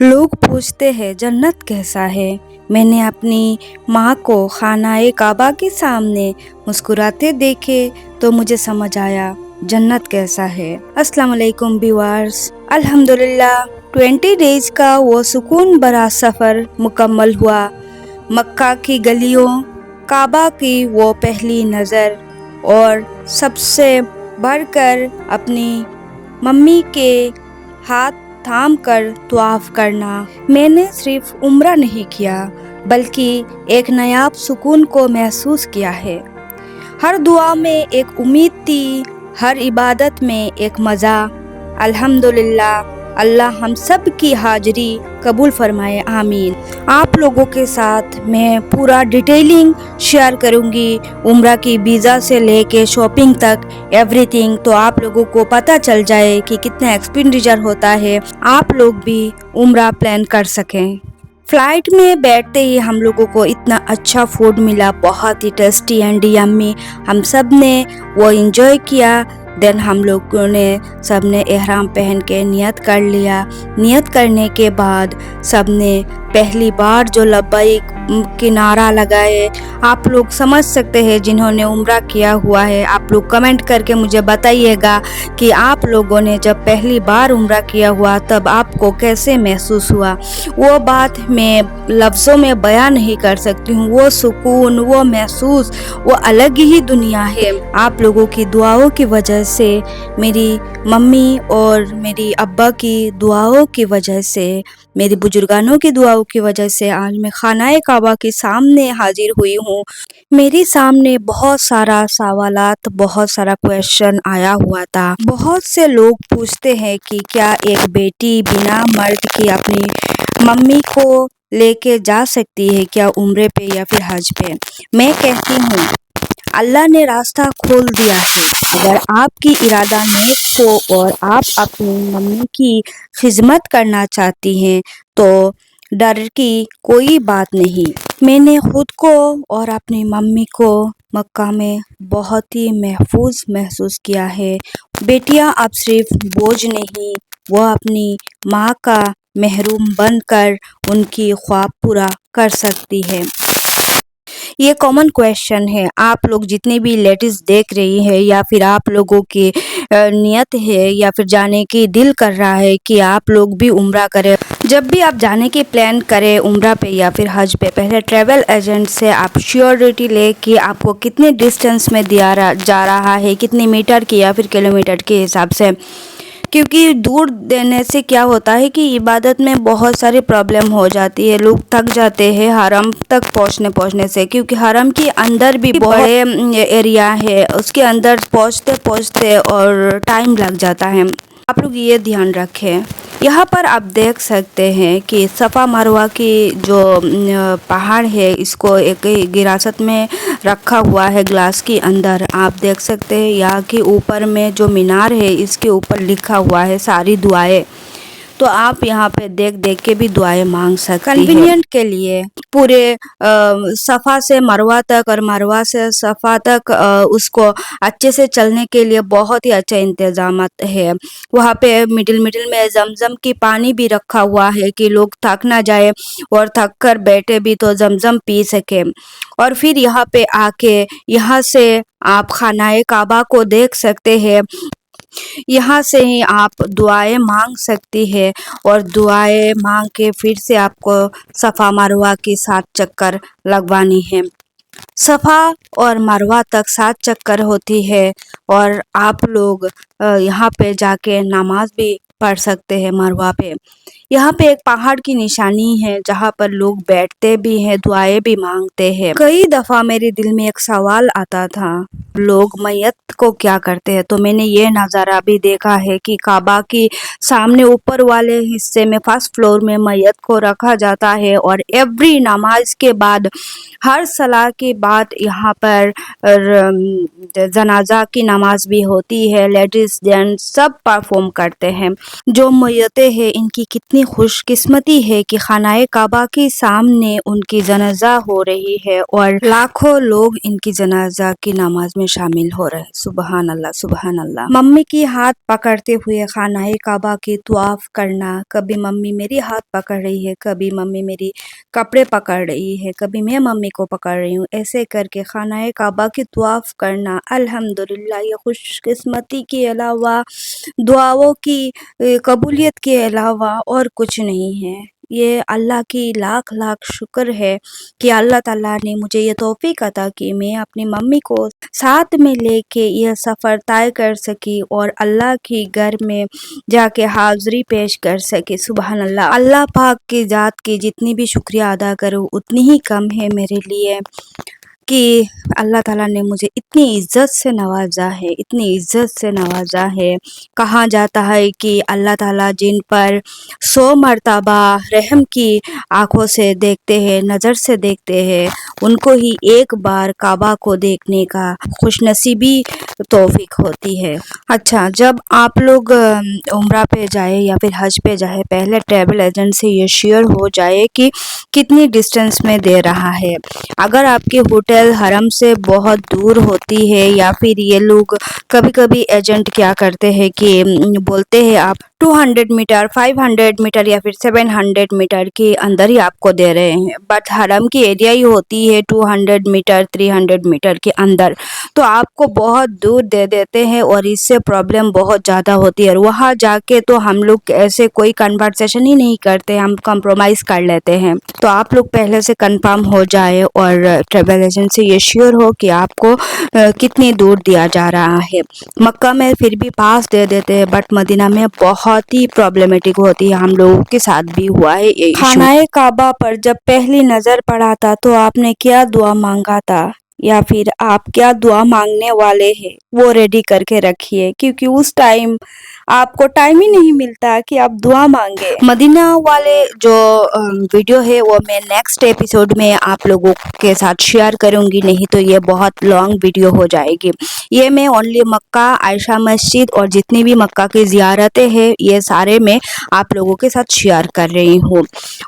लोग पूछते हैं जन्नत कैसा है। मैंने अपनी माँ को खानाए काबा के सामने मुस्कुराते देखे तो मुझे समझ आया जन्नत कैसा है। अस्सलाम वालेकुम व्यूअर्स। अल्हम्दुलिल्लाह 20 डेज का वो सुकून भरा सफ़र मुकम्मल हुआ। मक्का की गलियों, काबा की वो पहली नज़र और सबसे बढ़कर अपनी मम्मी के हाथ थाम कर तवाफ करना। मैंने सिर्फ उम्रा नहीं किया बल्कि एक नायाब सुकून को महसूस किया है। हर दुआ में एक उम्मीद थी, हर इबादत में एक मज़ा। अल्हम्दुलिल्लाह, अल्लाह हम सब की हाजिरी कबूल फरमाए, आमीन। आप लोगों के साथ मैं पूरा डिटेलिंग शेयर करूंगी, उम्रा की वीज़ा से लेके शॉपिंग तक एवरीथिंग, तो आप लोगों को पता चल जाए कि कितना एक्सपेंडिचर होता है, आप लोग भी उम्रा प्लान कर सकें। फ्लाइट में बैठते ही हम लोगों को इतना अच्छा फूड मिला, बहुत ही टेस्टी एंड यम्मी। हम सब ने वो एंजॉय किया। देन हम लोगों ने सब ने एहराम पहन के नियत कर लिया। नियत करने के बाद सब ने पहली बार जो लब्बैक की नारा लगाए। आप लोग समझ सकते हैं जिन्होंने उम्रा किया हुआ है, आप लोग कमेंट करके मुझे बताइएगा कि आप लोगों ने जब पहली बार उम्रा किया हुआ तब आपको कैसे महसूस हुआ। वो बात मैं लफ्ज़ों में बयान नहीं कर सकती हूँ। वो सुकून, वो महसूस, वो अलग ही दुनिया है। आप लोगों की दुआओं की वजह से, मेरी मम्मी और मेरी अब्बा की दुआओं की वजह से, मेरी बुजुर्गानों की दुआओं की वजह से आज मैं खानाए काबा के सामने हाजिर हुई हूँ। मेरे सामने बहुत सारा सवालात, बहुत सारा क्वेश्चन आया हुआ था। बहुत से लोग पूछते हैं कि क्या एक बेटी बिना मर्द के अपनी मम्मी को लेके जा सकती है क्या उम्रे पे या फिर हज पे। मैं कहती हूँ अल्लाह ने रास्ता खोल दिया है। अगर आपकी इरादा नेक हो और आप अपनी मम्मी की खिदमत करना चाहती हैं तो डर की कोई बात नहीं। मैंने खुद को और अपनी मम्मी को मक्का में बहुत ही महफूज महसूस किया है। बेटियां अब सिर्फ बोझ नहीं, वो अपनी माँ का महरूम बनकर उनकी ख्वाब पूरा कर सकती है। ये कॉमन क्वेश्चन है। आप लोग जितने भी लेडीज देख रही है या फिर आप लोगों की नियत है या फिर जाने की दिल कर रहा है कि आप लोग भी उम्रा करें। जब भी आप जाने की प्लान करें उम्रा पे या फिर हज पे, पहले ट्रैवल एजेंट से आप श्योरिटी ले कि आपको कितने डिस्टेंस में जा रहा है, कितने मीटर की या फिर किलोमीटर के हिसाब से। क्योंकि दूर देने से क्या होता है कि इबादत में बहुत सारी प्रॉब्लम हो जाती है, लोग थक जाते हैं हरम तक पहुंचने से, क्योंकि हरम के अंदर भी बड़े एरिया है, उसके अंदर पहुंचते पहुंचते और टाइम लग जाता है। आप लोग ये ध्यान रखें। यहाँ पर आप देख सकते हैं कि सफ़ा मरवा की जो पहाड़ है, इसको एक गिरासत में रखा हुआ है ग्लास के अंदर। आप देख सकते हैं यहाँ के ऊपर में जो मीनार है इसके ऊपर लिखा हुआ है सारी दुआएं। तो आप यहाँ पे देख देख के भी दुआएं मांग सकते हैं। कन्वीनियंट के लिए पूरे सफ़ा से मरवा तक और मरवा से सफ़ा तक उसको अच्छे से चलने के लिए बहुत ही अच्छा इंतजाम है। वहाँ पे मिडिल मिडिल में जमजम की पानी भी रखा हुआ है कि लोग थक ना जाए और थक कर बैठे भी तो जमजम पी सके। और फिर यहाँ पे आके यहाँ से आप खानाए काबा को देख सकते हैं। यहाँ से ही आप दुआएं मांग सकती है और दुआएं मांग के फिर से आपको सफ़ा मरवा की 7 चक्कर लगवानी है। सफ़ा और मरवा तक 7 चक्कर होती है और आप लोग यहाँ पे जाके नमाज भी पढ़ सकते हैं मरवा पे। यहाँ पे एक पहाड़ की निशानी है जहाँ पर लोग बैठते भी हैं, दुआएं भी मांगते हैं। कई दफ़ा मेरे दिल में एक सवाल आता था, लोग मैयत को क्या करते हैं। तो मैंने ये नज़ारा भी देखा है कि काबा की सामने ऊपर वाले हिस्से में फर्स्ट फ्लोर में मैयत को रखा जाता है और एवरी नमाज के बाद, हर सलाह के बाद यहाँ पर जनाजा की नमाज भी होती है। लेडीज़ जेंट्स सब परफॉर्म करते हैं। जो मैयतें हैं इनकी कितनी खुशकिस्मती है कि खानाए काबा के सामने उनकी जनाजा हो रही है और लाखों लोग इनकी जनाजा की नमाज में शामिल हो रहे हैं। सुबहान अल्लाह, सुबहान अल्लाह। मम्मी की हाथ पकड़ते हुए खानाए काबा की तवाफ करना, कभी मम्मी मेरी हाथ पकड़ रही है, कभी मम्मी मेरी कपड़े पकड़ रही है, कभी मैं मम्मी को पकड़ रही हूँ, ऐसे करके खानाए काबा की तवाफ करना अल्हम्दुलिल्लाह ये खुशकिस्मती के अलावा, दुआओं की कबूलियत के अलावा और कुछ नहीं है। ये अल्लाह की लाख लाख शुक्र है कि अल्लाह ताला ने मुझे ये तौफीक अता की मैं अपनी मम्मी को साथ में लेके यह सफ़र तय कर सकी और अल्लाह की घर में जाके हाज़िरी पेश कर सकी। सुबहान अल्लाह। अल्लाह पाक की ज़ात की जितनी भी शुक्रिया अदा करूँ उतनी ही कम है मेरे लिए कि अल्लाह ताला ने मुझे इतनी इज़्ज़त से नवाज़ा है, इतनी इज़्ज़त से नवाज़ा है। कहा जाता है कि अल्लाह ताला जिन पर 100 मर्तबा रहम की आँखों से देखते हैं, नज़र से देखते हैं, उनको ही एक बार काबा को देखने का खुशनसीबी तौफीक होती है। अच्छा, जब आप लोग उम्रा पे जाए या फिर हज पे जाए, पहले ट्रैवल एजेंट से ये श्योर हो जाए कि कितनी डिस्टेंस में दे रहा है। अगर आपकी होटल हरम से बहुत दूर होती है या फिर ये लोग कभी-कभी एजेंट क्या करते हैं कि बोलते हैं आप 200 मीटर, 500 मीटर या फिर 700 मीटर के अंदर ही आपको दे रहे हैं, बट हरम की एरिया ही होती है 200 मीटर, 300 मीटर के अंदर, तो आपको बहुत दूर दे देते हैं और इससे प्रॉब्लम बहुत ज़्यादा होती है। और वहाँ जाके तो हम लोग ऐसे कोई कन्वर्सेशन ही नहीं करते, हम कंप्रोमाइज़ कर लेते हैं। तो आप लोग पहले से कंफर्म हो जाए और ट्रैवल एजेंट से ये श्योर हो कि आपको कितनी दूर दिया जा रहा है। मक्का में फिर भी पास दे देते हैं, बट मदीना में बहुत ही प्रॉब्लमेटिक होती है। हम लोगों के साथ भी हुआ है ये इशू। खानाए काबा पर जब पहली नज़र पड़ा था तो आपने क्या दुआ मांगा था या फिर आप क्या दुआ मांगने वाले हैं वो रेडी करके रखिए, क्योंकि उस टाइम आपको टाइम ही नहीं मिलता कि आप दुआ मांगे। मदीना वाले जो वीडियो है वो मैं नेक्स्ट एपिसोड में आप लोगों के साथ शेयर करूंगी, नहीं तो ये बहुत लॉन्ग वीडियो हो जाएगी। ये मैं ओनली मक्का, आयशा मस्जिद और जितनी भी मक्का की ज़ियारतें हैं ये सारे मैं आप लोगों के साथ शेयर कर रही हूँ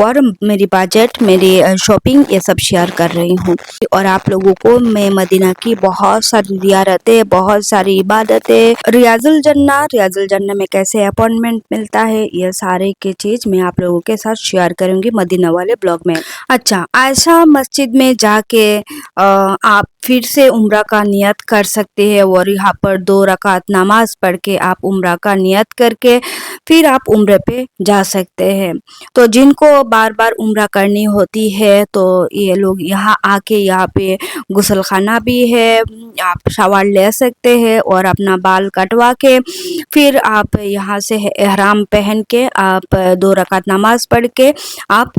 और मेरी बजट, मेरी शॉपिंग ये सब शेयर कर रही हूँ। और आप लोगों को मैं मदीना की बहुत सारी ज़ियारतें, बहुत सारी इबादतें, रियाजुल जन्नत में कैसे अपॉइंटमेंट मिलता है, ये सारे की चीज़ मैं आप लोगों के साथ शेयर करूंगी मदीना वाले ब्लॉग में। अच्छा, आयशा मस्जिद में जाके आप फिर से उम्रा का नियत कर सकते हैं और यहाँ पर 2 रकात नमाज पढ़ के आप उम्रा का नियत करके फिर आप उम्रे पे जा सकते हैं। तो जिनको बार बार उम्रा करनी होती है तो ये लोग यहाँ आके यहाँ पे गुसल खाना भी है, आप शावर ले सकते हैं और अपना बाल कटवा के फिर आप यहाँ से एहराम पहन के आप 2 रकात नमाज पढ़ के आप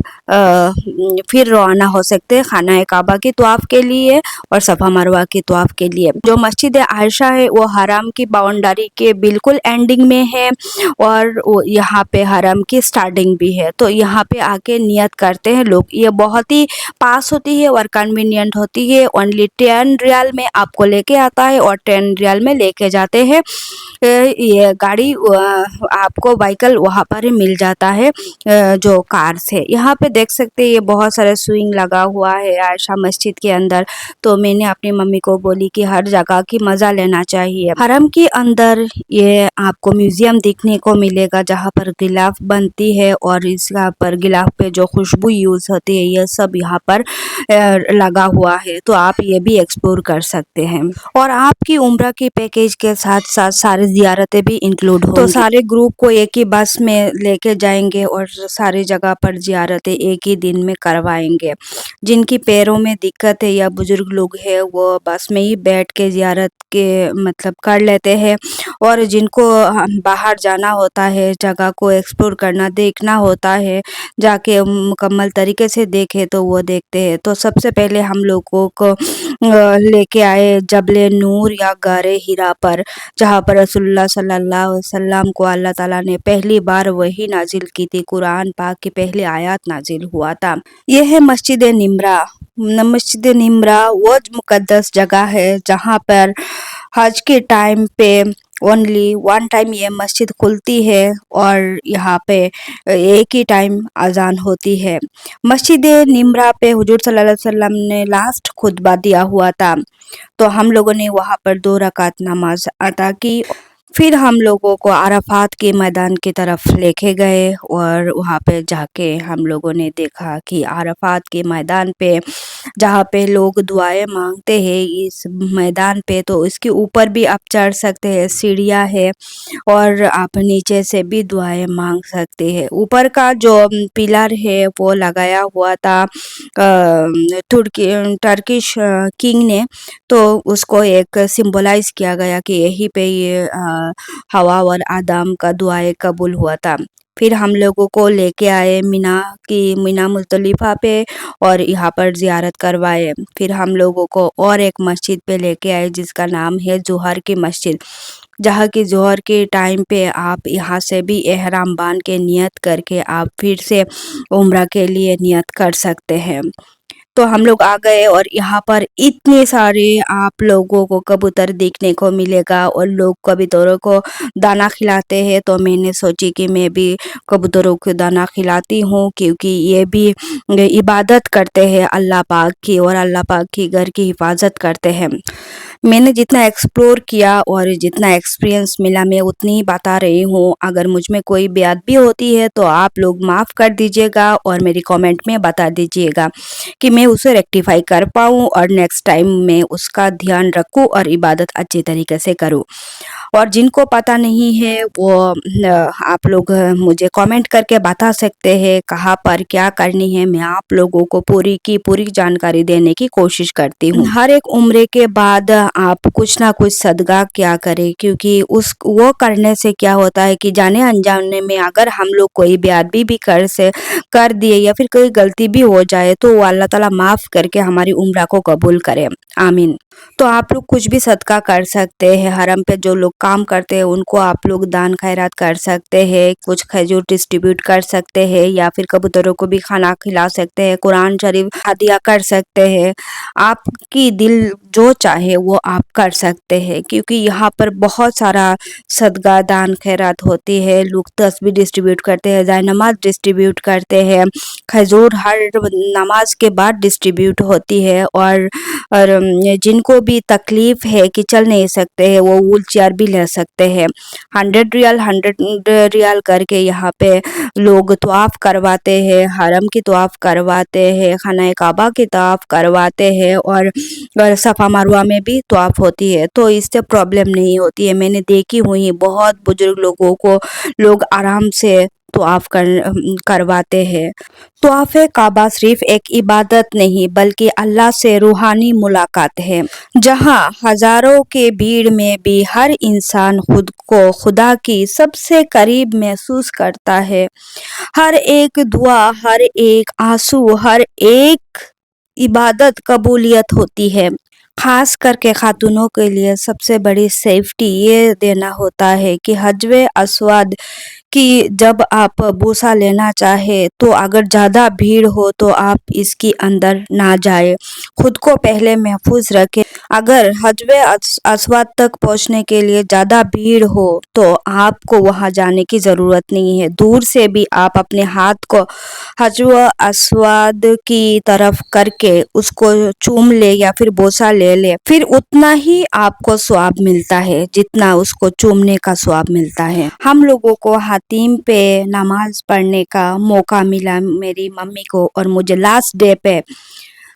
फिर रवाना हो सकते हैं खानाए काबा की तवाफ़ के लिए और सफ़ा मरवा की तवाफ़ के लिए। जो मस्जिद आयशा है वो हरम की बाउंड्री के बिल्कुल एंडिंग में है और वो यहाँ पे हरम की स्टार्टिंग भी है, तो यहाँ पे आके नियत करते हैं लोग। ये बहुत ही पास होती है और कन्वीनियंट होती है। ओनली 10 रियाल में आपको लेके आता है और 10 रियाल में लेके जाते हैं। ये गाड़ी आपको व्हीकल वहाँ पर ही मिल जाता है जो कार से। यहाँ पे देख सकते हैं ये बहुत सारे स्विंग लगा हुआ है आयशा मस्जिद के अंदर, तो मैंने अपनी मम्मी को बोली कि हर जगह की मज़ा लेना चाहिए। हरम के अंदर ये आपको म्यूज़ियम देखने को मिलेगा जहाँ पर गिलाफ बनती है और इस यहाँ पर गिलाफ पे जो खुशबू यूज़ होती है ये सब यहाँ पर लगा हुआ है, तो आप ये भी एक्सप्लोर कर सकते हैं। और आपकी उम्रा की पैकेज के साथ साथ सारी ज़ियारतें भी इंक्लूड होंगी, तो सारे ग्रुप को एक ही बस में लेके जाएंगे और सारी जगह पर ज़ियारतें एक ही दिन में करवाएंगे। जिनकी पैरों में दिक्कत है या बुजुर्ग लोग हैं वो बस में ही बैठ के ज़ियारत के मतलब कर लेते हैं और जिनको बाहर जाना होता है, जगह को एक्सप्लोर करना, देखना होता है, जाके मुकम्मल तरीके से देखे तो वो देखते हैं। तो सबसे पहले हम लोगों को लेके आए जबले नूर या गारे हिरा पर, जहाँ पर रसूलुल्लाह सल्लल्लाहु अलैहि वसल्लम को अल्लाह ताला ने पहली बार वही नाजिल की थी, कुरान पाक की पहली आयत नाजिल हुआ था। यह है मस्जिद निम्रा। मस्जिद निम्रा वो मुकद्दस जगह है जहाँ पर हज के टाइम पे ओनली वन टाइम ये मस्जिद खुलती है और यहाँ पे एक ही टाइम अजान होती है। मस्जिद निम्रा पे हुजूर सल्लल्लाहु अलैहि वसल्लम ने लास्ट खुतबा दिया हुआ था, तो हम लोगों ने वहाँ पर 2 रकात नमाज अता की। फिर हम लोगों को अराफात के मैदान की तरफ लेके गए और वहाँ पे जाके हम लोगों ने देखा कि अराफात के मैदान पे जहाँ पे लोग दुआएं मांगते हैं, इस मैदान पे तो इसके ऊपर भी आप चढ़ सकते हैं, सीढ़ियाँ है और आप नीचे से भी दुआएं मांग सकते हैं। ऊपर का जो पिलर है वो लगाया हुआ था टर्किश किंग ने, तो उसको एक सिंबलाइज किया गया कि यहीं पे ये हवा और आदम का दुआएं कबूल हुआ था। फिर हम लोगों को लेके आए मीना मुज़दलिफ़ा पे और यहाँ पर ज़ियारत करवाए। फिर हम लोगों को और एक मस्जिद पे लेके आए जिसका नाम है ज़ोहर की मस्जिद, जहाँ की ज़ोहर के टाइम पे आप यहाँ से भी एहराम बांध के नियत करके आप फिर से उम्रा के लिए नियत कर सकते हैं। तो हम लोग आ गए और यहाँ पर इतने सारे आप लोगों को कबूतर देखने को मिलेगा और लोग कबूतरों को दाना खिलाते हैं, तो मैंने सोची कि मैं भी कबूतरों को दाना खिलाती हूँ, क्योंकि ये भी इबादत करते हैं अल्लाह पाक की और अल्लाह पाक की घर की हिफाजत करते हैं। मैंने जितना एक्सप्लोर किया और जितना एक्सपीरियंस मिला मैं उतनी ही बता रही हूँ। अगर मुझ में कोई बेअदबी होती है तो आप लोग माफ़ कर दीजिएगा और मेरी कमेंट में बता दीजिएगा कि मैं उसे रेक्टिफाई कर पाऊँ और नेक्स्ट टाइम मैं उसका ध्यान रखूँ और इबादत अच्छी तरीके से करूँ। और जिनको पता नहीं है वो आप लोग मुझे कमेंट करके बता सकते हैं कहाँ पर क्या करनी है। मैं आप लोगों को पूरी की पूरी जानकारी देने की कोशिश करती हूँ। हर एक उम्रे के बाद आप कुछ ना कुछ सदका क्या करें, क्योंकि वो करने से क्या होता है कि जाने अनजाने में अगर हम लोग कोई बेअदबी भी कर दिए या फिर कोई गलती भी हो जाए तो वो अल्लाह ताला माफ़ करके हमारी उम्र को कबूल करे, आमीन। तो आप लोग कुछ भी सदका कर सकते हैं। हरम पे जो लोग काम करते हैं उनको आप लोग दान खैरात कर सकते हैं, कुछ खजूर डिस्ट्रीब्यूट कर सकते हैं या फिर कबूतरों को भी खाना खिला सकते हैं, कुरान शरीफ हदिया कर सकते हैं। आपकी दिल जो चाहे वो आप कर सकते हैं, क्योंकि यहाँ पर बहुत सारा सदका दान खैरात होती है। लोग तस्बीह डिस्ट्रीब्यूट करते हैं, जाय नमाज डिस्ट्रीब्यूट करते हैं, खजूर हर नमाज के बाद डिस्ट्रीब्यूट होती है। और जिनको भी तकलीफ है कि चल नहीं सकते हैं वो व्हील चेयर भी ले सकते हैं। 100 रियाल करके यहाँ पे लोग तवाफ़ करवाते हैं, हरम की तवाफ़ करवाते हैं, खाना काबा की तवाफ़ करवाते हैं और सफ़ा मरवा में भी तवाफ़ होती है, तो इससे प्रॉब्लम नहीं होती है। मैंने देखी हुई बहुत बुजुर्ग लोगों को लोग आराम से तवाफ़ करवाते हैं। तवाफ़ काबा सिर्फ एक इबादत नहीं बल्कि अल्लाह से रूहानी मुलाकात है, जहां हजारों के भीड़ में भी हर इंसान खुद को खुदा की सबसे करीब महसूस करता है। हर एक दुआ, हर एक आंसू, हर एक इबादत कबूलियत होती है। खास करके खातूनों के लिए सबसे बड़ी सेफ्टी ये देना होता है कि हजवे अस्वाद कि जब आप बूसा लेना चाहे तो अगर ज़्यादा भीड़ हो तो आप इसकी अंदर ना जाए, खुद को पहले महफूज रखें। अगर हजवे अस्वाद तक पहुंचने के लिए ज़्यादा भीड़ हो तो आपको वहां जाने की ज़रूरत नहीं है, दूर से भी आप अपने हाथ को हजवे अस्वाद की तरफ करके उसको चूम ले या फिर बोसा ले ले, फिर उतना ही आपको स्वाब मिलता है जितना उसको चूमने का स्वाब मिलता है। हम लोगों को हातिम पे नमाज पढ़ने का मौका मिला, मेरी मम्मी को और मुझे लास्ट डे पे।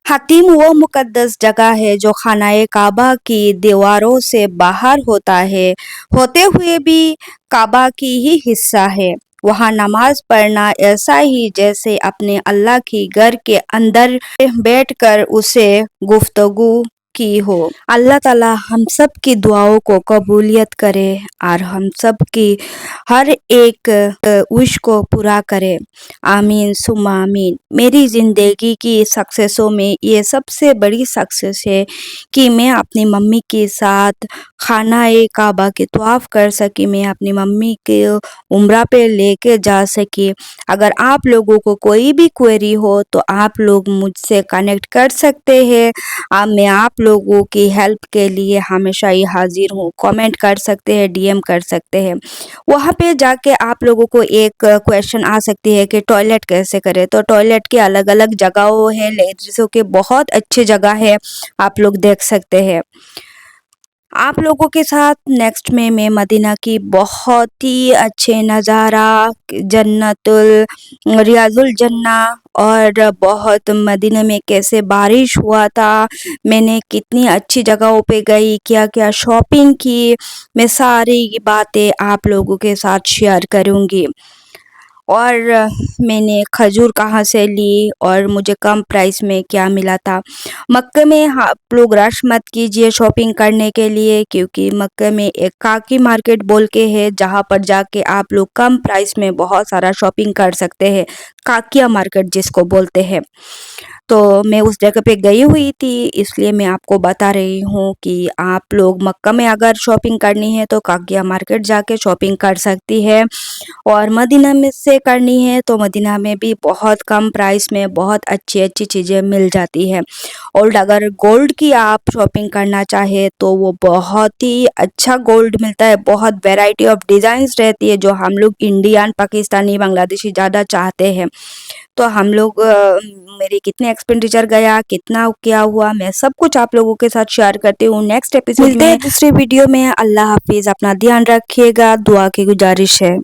हातिम वो मुकद्दस जगह है जो खानाए काबा की दीवारों से बाहर होता है, होते हुए भी काबा की ही हिस्सा है। वहाँ नमाज पढ़ना ऐसा ही जैसे अपने अल्लाह की घर के अंदर बैठकर उसे गुफ्तगू की हो। अल्लाह ताला हम सब की दुआओं को कबूलियत करे और हम सब की हर एक विश को पूरा करे, आमीन सुम्मा आमीन। मेरी ज़िंदगी की सक्सेसों में ये सबसे बड़ी सक्सेस है कि मैं अपनी मम्मी के साथ खानाए काबा के तवाफ़ कर सकी, मैं अपनी मम्मी के उम्रा पे लेके जा सकी। अगर आप लोगों को कोई भी क्वेरी हो तो आप लोग मुझसे कनेक्ट कर सकते हैं। मैं आप लोगों की हेल्प के लिए हमेशा ही हाजिर हूँ। कमेंट कर सकते हैं, डीएम कर सकते हैं। वहाँ पे जाके आप लोगों को एक क्वेश्चन आ सकती है कि टॉयलेट कैसे करें, तो टॉयलेट की अलग-अलग जगहों है, लेडीज़ों के बहुत अच्छी जगह है, आप लोग देख सकते हैं। आप लोगों के साथ नेक्स्ट में मैं मदीना की बहुत ही अच्छे नज़ारा, जन्नतुल रियाजुल जन्ना और बहुत मदीना में कैसे बारिश हुआ था, मैंने कितनी अच्छी जगहों पे गई, क्या-क्या शॉपिंग की, मैं सारी बातें आप लोगों के साथ शेयर करूँगी। और मैंने खजूर कहाँ से ली और मुझे कम प्राइस में क्या मिला था। मक्के में आप लोग रश मत कीजिए शॉपिंग करने के लिए, क्योंकि मक्के में एक काकी मार्केट बोल के है, जहाँ पर जाके आप लोग कम प्राइस में बहुत सारा शॉपिंग कर सकते हैं। काकिया मार्केट जिसको बोलते हैं। तो मैं उस जगह पे गई हुई थी, इसलिए मैं आपको बता रही हूँ कि आप लोग मक्का में अगर शॉपिंग करनी है तो काकिया मार्केट जाके शॉपिंग कर सकती है। और मदीना में से करनी है तो मदीना में भी बहुत कम प्राइस में बहुत अच्छी-अच्छी चीज़ें मिल जाती है। और अगर गोल्ड की आप शॉपिंग करना चाहे तो वो बहुत ही अच्छा गोल्ड मिलता है, बहुत वैरायटी ऑफ डिज़ाइन्स रहती है जो हम लोग इंडियन, पाकिस्तानी, बांग्लादेशी ज़्यादा चाहते हैं। तो हम लोग मेरी कितने एक्सपेंडिचर गया, कितना क्या हुआ, मैं सब कुछ आप लोगों के साथ शेयर करती हूँ नेक्स्ट एपिसोड में। मिलते हैं दूसरे वीडियो में। अल्लाह हाफ़िज़, अपना ध्यान रखिएगा, दुआ की गुजारिश है।